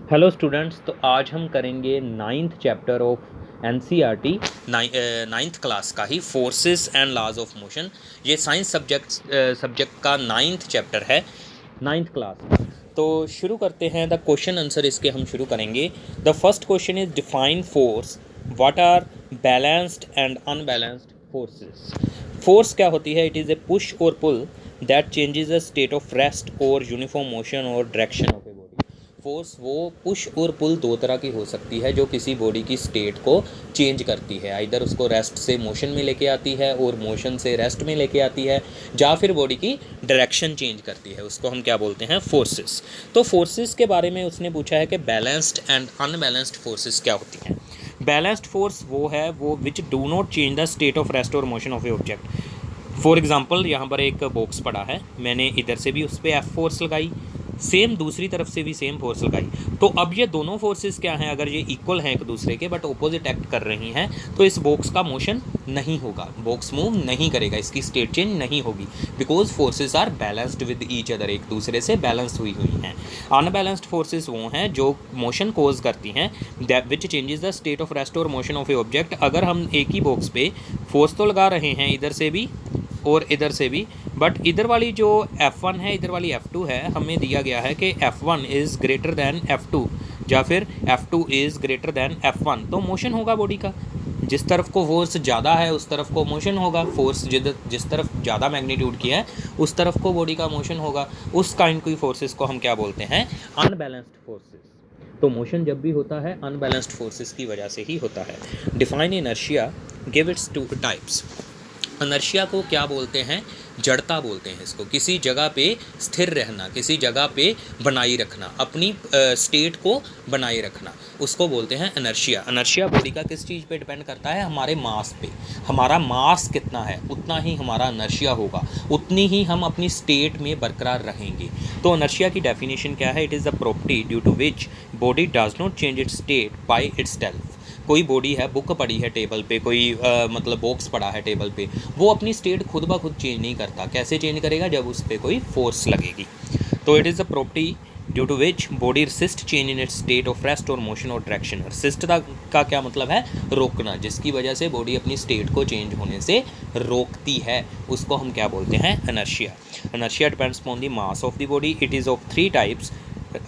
Hello students, तो आज हम करेंगे ninth chapter of NCERT ninth class का ही forces and laws of motion. ये साइंस सब्जेक्ट का नाइन्थ चैप्टर है, नाइन्थ क्लास का। तो शुरू करते हैं। द क्वेश्चन आंसर इसके हम शुरू करेंगे। The first question is define force. What are balanced and unbalanced forces. Force क्या होती है? इट इज़ ए पुश और pull that changes the state of rest or uniform motion or direction of a body. Force वो push और pull दो तरह की हो सकती है जो किसी बॉडी की स्टेट को चेंज करती है। आइदर उसको रेस्ट से मोशन में लेके आती है और मोशन से रेस्ट में लेके आती है, या फिर बॉडी की डायरेक्शन चेंज करती है। उसको हम क्या बोलते हैं? फोर्सेस। तो फोर्सेस के बारे में उसने पूछा है कि बैलेंस्ड एंड अनबैलेंस्ड फोर्सेस क्या होती हैं। बैलेंस्ड फोर्स वो है वो which do not change the state of rest और motion of a object. For example, यहाँ पर एक बॉक्स पड़ा है, मैंने इधर से भी उस पर एफ फोर्स लगाई, सेम दूसरी तरफ से भी सेम फोर्स लगाई। तो अब ये दोनों फोर्सेस क्या हैं? अगर ये इक्वल हैं एक दूसरे के बट ऑपोजिट एक्ट कर रही हैं, तो इस बॉक्स का मोशन नहीं होगा, बॉक्स मूव नहीं करेगा, इसकी स्टेट चेंज नहीं होगी, because forces are balanced with each other, एक दूसरे से बैलेंस हुई हैं। अनबैलेंस्ड फोर्सेस वो हैं जो मोशन कोज करती हैं, विच changes the state of rest और मोशन ऑफ ए ऑब्जेक्ट। अगर हम एक ही बॉक्स पे फोर्स तो लगा रहे हैं इधर से भी और इधर से भी, बट इधर वाली जो F1 है, इधर वाली F2 है, हमें दिया गया है कि F1 is greater than F2 या फिर F2 is greater than F1, तो मोशन होगा बॉडी का। जिस तरफ को फोर्स ज़्यादा है उस तरफ को मोशन होगा, फोर्स जिस तरफ ज़्यादा मैग्नीट्यूड की है उस तरफ को बॉडी का मोशन होगा। उस काइंड की फोर्सेस को हम क्या बोलते हैं? Unbalanced forces. तो मोशन जब भी होता है अनबैलेंस्ड फोर्सेस की वजह से ही होता है। Define inertia, give its two types. Inertia को क्या बोलते हैं? जड़ता बोलते हैं इसको। किसी जगह पे स्थिर रहना, किसी जगह पे बनाई रखना, अपनी स्टेट को बनाए रखना, उसको बोलते हैं इनर्शिया। इनर्शिया बॉडी का किस चीज़ पे डिपेंड करता है? हमारे मास पे। हमारा मास कितना है उतना ही हमारा इनर्शिया होगा, उतनी ही हम अपनी स्टेट में बरकरार रहेंगे। तो इनर्शिया की डेफिनेशन क्या है? It is the property due to which body does not change its state by itself. कोई बॉडी है, बुक पड़ी है टेबल पे, कोई मतलब बॉक्स पड़ा है टेबल पे, वो अपनी स्टेट खुद ब खुद चेंज नहीं करता। कैसे चेंज करेगा? जब उस पर कोई फोर्स लगेगी। तो it is the property due to which body resist change in its state of rest और मोशन और डायरेक्शन। रेसिस्ट का क्या मतलब है? रोकना, जिसकी वजह से बॉडी अपनी स्टेट को चेंज होने से रोकती है, उसको हम क्या बोलते हैं? Inertia. Inertia depends upon the mass of the body. It is of three types: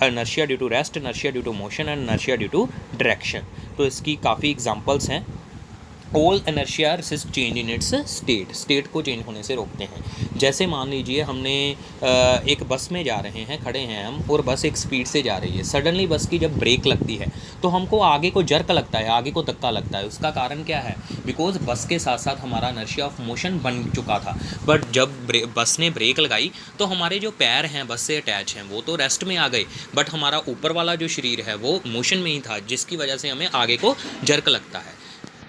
inertia due to rest, inertia due to motion and inertia due to direction. तो इसकी काफ़ी एग्जांपल्स हैं। All inertia resist change in its state, state को change होने से रोकते हैं। जैसे मान लीजिए हमने एक बस में जा रहे हैं, खड़े हैं हम, और बस एक स्पीड से जा रही है। सडनली बस की जब ब्रेक लगती है तो हमको आगे को जर्क लगता है, आगे को धक्का लगता है। उसका कारण क्या है? बिकॉज बस के साथ साथ हमारा inertia ऑफ मोशन बन चुका था, बट जब बस ने ब्रेक लगाई तो हमारे जो पैर हैं बस से अटैच हैं वो तो रेस्ट में आ गए, बट हमारा ऊपर वाला जो शरीर है वो मोशन में ही था, जिसकी वजह से हमें आगे को जर्क लगता है।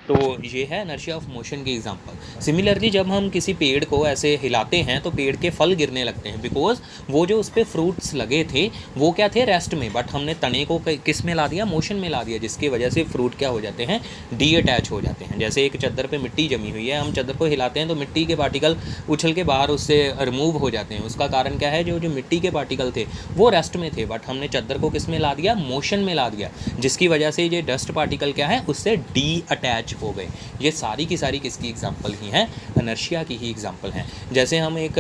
तो ये है इनर्शिया ऑफ मोशन की एग्जांपल। सिमिलरली जब हम किसी पेड़ को ऐसे हिलाते हैं तो पेड़ के फल गिरने लगते हैं, बिकॉज वो जो उस पर फ्रूट्स लगे थे वो क्या थे? रेस्ट में, बट हमने तने को किस में ला दिया? मोशन में ला दिया, जिसकी वजह से फ्रूट क्या हो जाते हैं? डी अटैच हो जाते हैं। जैसे एक चादर पे मिट्टी जमी हुई है, हम चादर को हिलाते हैं तो मिट्टी के पार्टिकल उछल के बाहर उससे रिमूव हो जाते हैं। उसका कारण क्या है? जो मिट्टी के पार्टिकल थे वो रेस्ट में थे, बट हमने चादर को किस में ला दिया? मोशन में ला दिया, जिसकी वजह से ये डस्ट पार्टिकल क्या है? उससे डी अटैच हो गए। ये सारी की सारी किसकी एग्जांपल ही हैं? इनर्शिया की ही एग्जांपल हैं। जैसे हम एक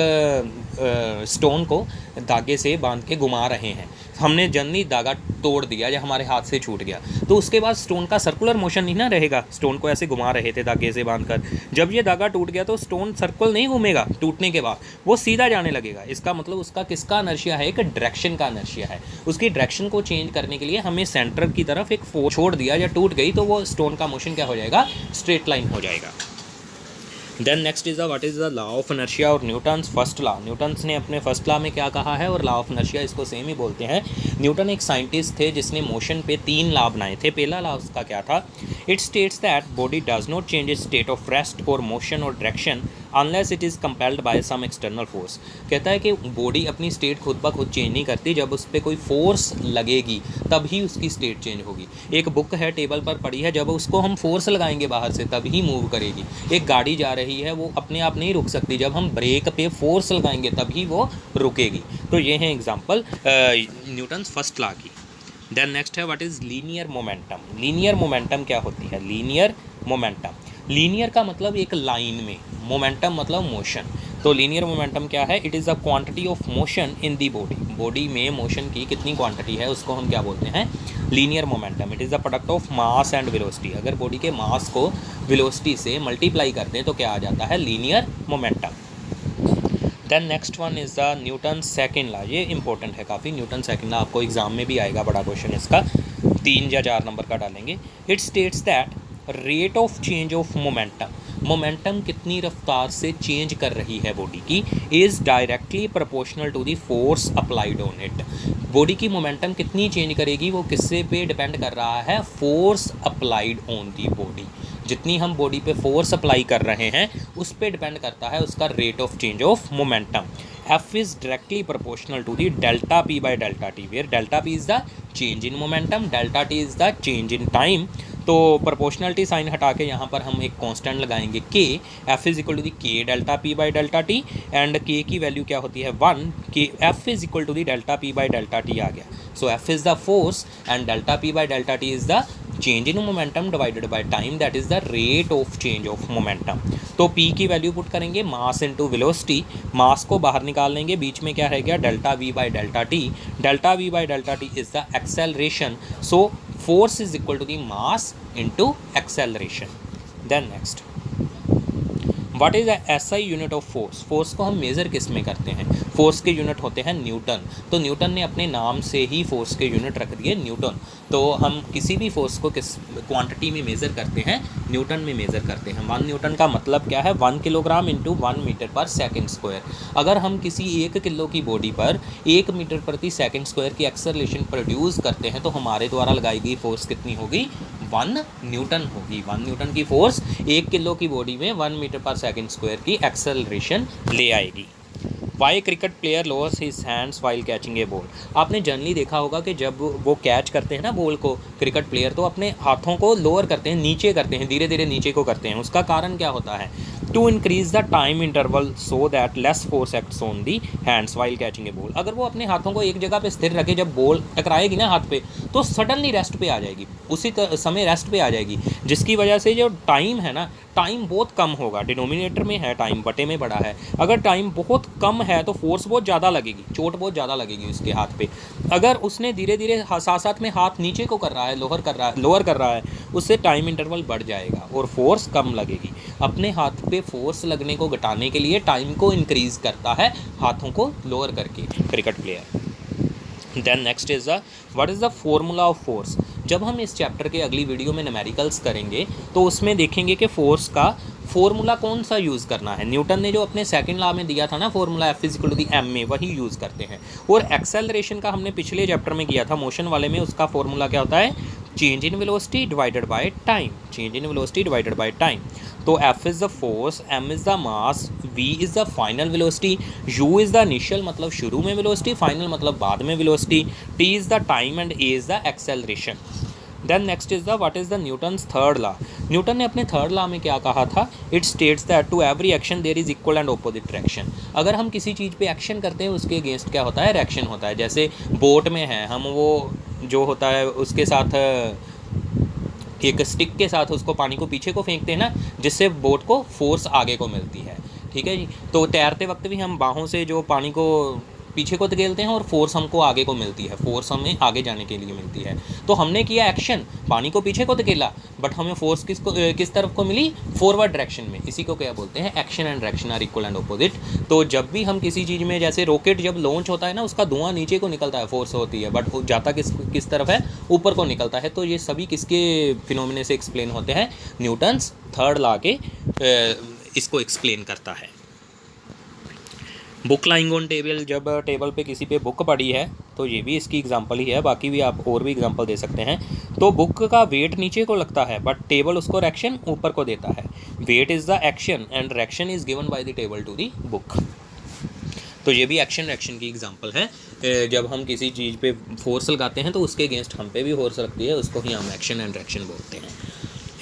स्टोन को धागे से बांध के घुमा रहे हैं, हमने जनरली धागा तोड़ दिया या हमारे हाथ से छूट गया, तो उसके बाद स्टोन का सर्कुलर मोशन नहीं ना रहेगा। स्टोन को ऐसे घुमा रहे थे धागे से बांधकर, जब ये धागा टूट गया तो स्टोन सर्कल नहीं घूमेगा, टूटने के बाद वो सीधा जाने लगेगा। इसका मतलब उसका किसका इनर्शिया है? एक डायरेक्शन का इनर्शिया है। उसकी डायरेक्शन को चेंज करने के लिए हमें सेंटर की तरफ एक फोर्स छोड़ दिया या टूट गई तो वो स्टोन का मोशन क्या हो जाएगा? स्ट्रेट लाइन हो जाएगा। Then next is what is the law of inertia or Newton's first law. Newton's ने अपने फर्स्ट लॉ में क्या कहा है और लॉ ऑफ इनर्शिया इसको सेम ही बोलते हैं। न्यूटन एक साइंटिस्ट थे जिसने मोशन पे 3 लॉ बनाए थे। पहला लॉ उसका क्या था? It states that body does not change its state of rest और motion or direction unless it is compelled by some external force. कहता है कि बॉडी अपनी स्टेट खुद ब खुद चेंज नहीं करती, जब उस पर कोई फोर्स लगेगी तभी उसकी स्टेट चेंज होगी। एक बुक है टेबल पर पड़ी है, जब उसको हम फोर्स लगाएंगे बाहर से तभी मूव करेगी। एक गाड़ी जा रही है, वो अपने आप नहीं रुक सकती, जब हम ब्रेक पे फोर्स लगाएंगे तभी वो रुकेगी। तो ये है एग्जांपल न्यूटन्स फर्स्ट लॉ की। देन नेक्स्ट है what is linear momentum. Linear momentum क्या होती है? लीनियर मोमेंटम, लीनियर का मतलब एक लाइन में, मोमेंटम मतलब मोशन। तो लीनियर मोमेंटम क्या है? It is the quantity of motion in the body, body में मोशन की कितनी क्वांटिटी है उसको हम क्या बोलते हैं? Linear momentum. It is the product of mass and velocity. अगर बॉडी के मास को वेलोसिटी से मल्टीप्लाई करते हैं तो क्या आ जाता है? Linear momentum. Then next one is the Newton second law. ये इंपॉर्टेंट है काफ़ी, न्यूटन सेकेंड लॉ आपको एग्जाम में भी आएगा, बड़ा क्वेश्चन इसका 3 या 4 नंबर का डालेंगे। It states that rate of change of momentum, momentum कितनी रफ्तार से चेंज कर रही है बॉडी की, is directly proportional to the force applied on it. Body की मोमेंटम कितनी चेंज करेगी वो किससे पे डिपेंड कर रहा है? Force applied on the body. जितनी हम बॉडी पे फोर्स अप्लाई कर रहे हैं उस पर डिपेंड करता है उसका rate of change of momentum. F is directly proportional to the delta P by delta T, where delta P is the change in momentum, delta T is the change in time। तो proportionality sign हटा के यहाँ पर हम एक constant लगाएंगे k, F is equal to the k delta P by delta T, and k की value क्या होती है? 1, k F is equal to the delta P by delta T आ गया। So F is the force and delta P by delta T is the change in momentum divided by time, that is the rate of change of momentum. तो P की value put करेंगे, mass into velocity, मास को बाहर निकाल लेंगे, बीच में क्या रह गया? Delta V by delta T, delta V by delta T is the acceleration. So force is equal to the mass into acceleration। then next, what is the SI unit of force? Force को हम measure किस में करते हैं? Force के unit होते हैं Newton. तो न्यूटन ने अपने नाम से ही फोर्स के यूनिट रख दिए न्यूटन। तो हम किसी भी फोर्स को किस क्वांटिटी में मेज़र करते हैं? न्यूटन में मेज़र करते हैं। 1 न्यूटन का मतलब क्या है? 1 किलोग्राम इंटू 1 मीटर पर सेकेंड स्क्वायर। अगर हम किसी 1 किलो की बॉडी पर 1 मीटर प्रति सेकेंड स्क्वायर की एक्सेलरेशन प्रोड्यूस करते हैं तो हमारे द्वारा लगाई गई फोर्स कितनी होगी? 1 न्यूटन होगी। 1 न्यूटन की फोर्स 1 किलो की बॉडी में 1 मीटर पर सेकेंड स्क्वायर की एक्सेलरेशन ले आएगी। Why cricket player lowers his hands while catching a ball. आपने जनरली देखा होगा कि जब वो कैच करते हैं ना बॉल को, क्रिकेट प्लेयर, तो अपने हाथों को लोअर करते हैं, नीचे करते हैं, धीरे धीरे नीचे को करते हैं। उसका कारण क्या होता है? To increase the time interval so that less force acts on the hands while catching a ball. अगर वो अपने हाथों को एक जगह पे स्थिर रखे, जब बॉल टकराएगी ना हाथ पे तो सडनली रेस्ट पे आ जाएगी, उसी समय रेस्ट पे आ जाएगी, जिसकी वजह से जो टाइम है ना, टाइम बहुत कम होगा। डिनोमिनेटर में है टाइम, बटे में बड़ा है। अगर टाइम बहुत कम है तो फोर्स बहुत ज़्यादा लगेगी, चोट बहुत ज़्यादा लगेगी उसके हाथ पे। अगर उसने धीरे धीरे साथ साथ में हाथ नीचे को कर रहा है, लोअर कर रहा है, उससे टाइम इंटरवल बढ़ जाएगा और फोर्स कम लगेगी। अपने हाथ पे फोर्स लगने को घटाने के लिए टाइम को इंक्रीज़ करता है हाथों को लोअर करके cricket player. Then next is the what is the formula of force. जब हम इस चैप्टर के अगली वीडियो में न्यूमेरिकल्स करेंगे तो उसमें देखेंगे कि फोर्स का फॉर्मूला कौन सा यूज़ करना है। न्यूटन ने जो अपने सेकंड लॉ में दिया था ना formula, F is equal to the m में, वही यूज़ करते हैं। और एक्सेलरेशन का हमने पिछले चैप्टर में किया था, मोशन वाले में, उसका फॉर्मूला क्या होता है? Change in velocity divided by time, change in velocity divided by time. तो F is the force, M is the mass, V is the final velocity, U is the initial मतलब शुरू में वेलोसिटी, फाइनल मतलब बाद में velocity, T is the time and A is the acceleration. Then next is the what is the Newton's third law. Newton ने अपने third law में क्या कहा था? It states that to every action there is equal and opposite reaction. अगर हम किसी चीज़ पे एक्शन करते हैं उसके अगेंस्ट क्या होता है? रिएक्शन होता है। जैसे बोट में है, हम वो जो होता है उसके साथ एक स्टिक के साथ उसको पानी को पीछे को फेंकते हैं ना, जिससे बोट को फोर्स आगे को मिलती है। ठीक है जी। तो तैरते वक्त भी हम बाहों से जो पानी को पीछे को धकेलते हैं और फोर्स हमको आगे को मिलती है, फोर्स हमें आगे जाने के लिए मिलती है। तो हमने किया एक्शन, पानी को पीछे को धकेला, बट हमें फोर्स किस तरफ को मिली? फॉरवर्ड डायरेक्शन में। इसी को क्या बोलते हैं? Action and reaction are equal and opposite. तो जब भी हम किसी चीज़ में, जैसे रॉकेट जब लॉन्च होता है ना, उसका धुआं नीचे को निकलता है, फोर्स होती है, बट जाता किस तरफ है? ऊपर को निकलता है। तो ये सभी किसके फिनोमिना से एक्सप्लेन होते हैं? न्यूटन्स थर्ड लॉ के इसको एक्सप्लेन करता है। बुक लाइंग ऑन टेबल, जब टेबल पे किसी पे बुक पड़ी है तो ये भी इसकी एग्जांपल ही है, बाकी भी आप और भी एग्जांपल दे सकते हैं। तो बुक का वेट नीचे को लगता है बट टेबल उसको रिएक्शन ऊपर को देता है। Weight is the action and reaction is given by the table to the book. तो ये भी एक्शन रिएक्शन की एग्जांपल है। जब हम किसी चीज़ पे फोर्स लगाते हैं तो उसके अगेंस्ट हम पे भी फोर्स लगती है, उसको ही हम एक्शन एंड रिएक्शन बोलते हैं।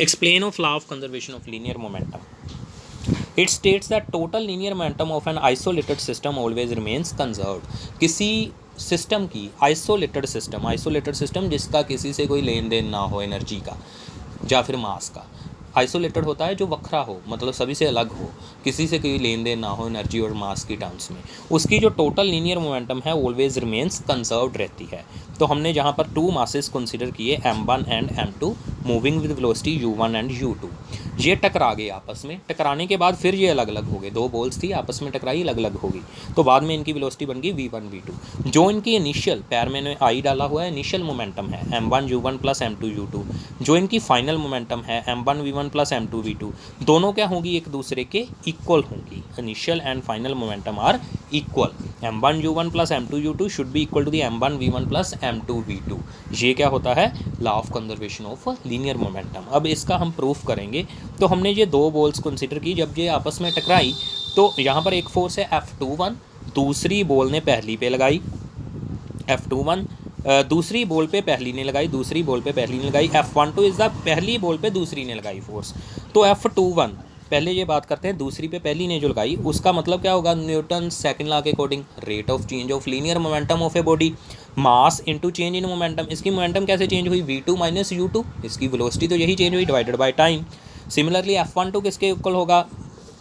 Explain of law of conservation of linear momentum. It states that total linear momentum of an isolated system always remains conserved। किसी सिस्टम की आइसोलेटेड सिस्टम जिसका किसी से कोई लेन देन ना हो एनर्जी का या फिर मास का। आइसोलेटेड होता है जो वखरा हो, मतलब सभी से अलग हो, किसी से कोई लेन देन ना हो एनर्जी और मास की टर्म्स में, उसकी जो टोटल लीनियर मोमेंटम है ऑलवेज रिमेंस कंजर्व्ड रहती है। तो हमने जहाँ पर टू मासेस कंसिडर किए m1 and m2 moving with velocity u1 and u2। ये टकरा गए आपस में, टकराने के बाद फिर ये अलग अलग हो गए, दो बॉल्स थी आपस में टकराई, अलग अलग होगी, तो बाद में इनकी वेलोसिटी बन गई v1 v2। जो इनकी इनिशियल, पैर मैंने आई डाला हुआ है, इनिशियल मोमेंटम है m1 u1 plus m2 u2, जो इनकी फाइनल मोमेंटम है m1 v1 plus m2 v2, दोनों क्या होंगी, एक दूसरे के इक्वल होंगी। Initial and final momentum are equal. m1 u1 plus m2 u2 should be equal to the m1 v1 plus m2 v2। ये क्या होता है, law of conservation of linear momentum. अब इसका हम प्रूफ करेंगे। तो हमने ये दो बॉल्स कंसिडर की, जब ये आपस में टकराई तो यहाँ पर एक फोर्स है F21, दूसरी बॉल ने पहली पे लगाई, F21 दूसरी बॉल पे पहली ने लगाई, दूसरी बॉल पे पहली ने लगाई, F12 इज़ द पहली बॉल पे दूसरी ने लगाई फोर्स। तो F21 पहले ये बात करते हैं, दूसरी पे पहली ने जो लगाई उसका मतलब क्या होगा, न्यूटन सेकंड लॉ के according rate of change of linear momentum of a body, mass into change in momentum. इसकी मोमेंटम कैसे चेंज हुई, v2 माइनस u2, इसकी वेलोसिटी तो यही चेंज हुई divided by time. Similarly F12 किसके इक्वल होगा,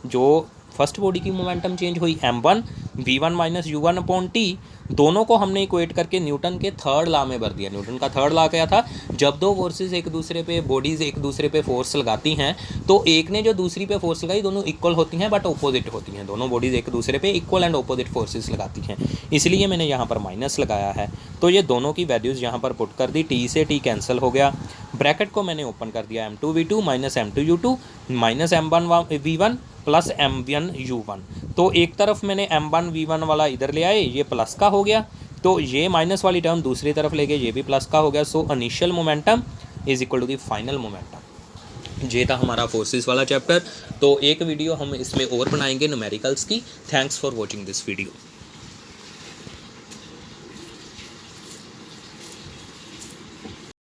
जो फर्स्ट बॉडी की मोमेंटम चेंज हुई m1 v1 minus u1 upon T, दोनों को हमने इक्वेट करके न्यूटन के थर्ड लॉ में भर दिया। न्यूटन का थर्ड लॉ क्या था, जब दो फोर्सेस एक दूसरे पे, बॉडीज़ एक दूसरे पे फोर्स लगाती हैं तो एक ने जो दूसरी पे फोर्स लगाई, दोनों इक्वल होती हैं बट अपोजिट होती हैं, दोनों बॉडीज़ एक दूसरे पे इक्वल एंड अपोजिट फोर्सेस लगाती हैं, इसलिए मैंने यहाँ पर माइनस लगाया है। तो ये दोनों की वैल्यूज़ यहाँ पर पुट कर दी, टी से टी कैंसिल हो गया, ब्रैकेट को मैंने ओपन कर दिया, m2 v2 minus m2 u2 minus m1 v1 plus m1 u1। तो एक तरफ मैंने m1 v1 वाला इधर ले आए, ये प्लस का हो गया, तो ये माइनस वाली टर्म दूसरी तरफ ले गए, ये भी प्लस का हो गया। So initial momentum is equal to the final momentum. ये था हमारा फोर्सेस वाला चैप्टर। तो एक वीडियो हम इसमें और बनाएंगे न्यूमेरिकल्स की। Thanks for watching this video.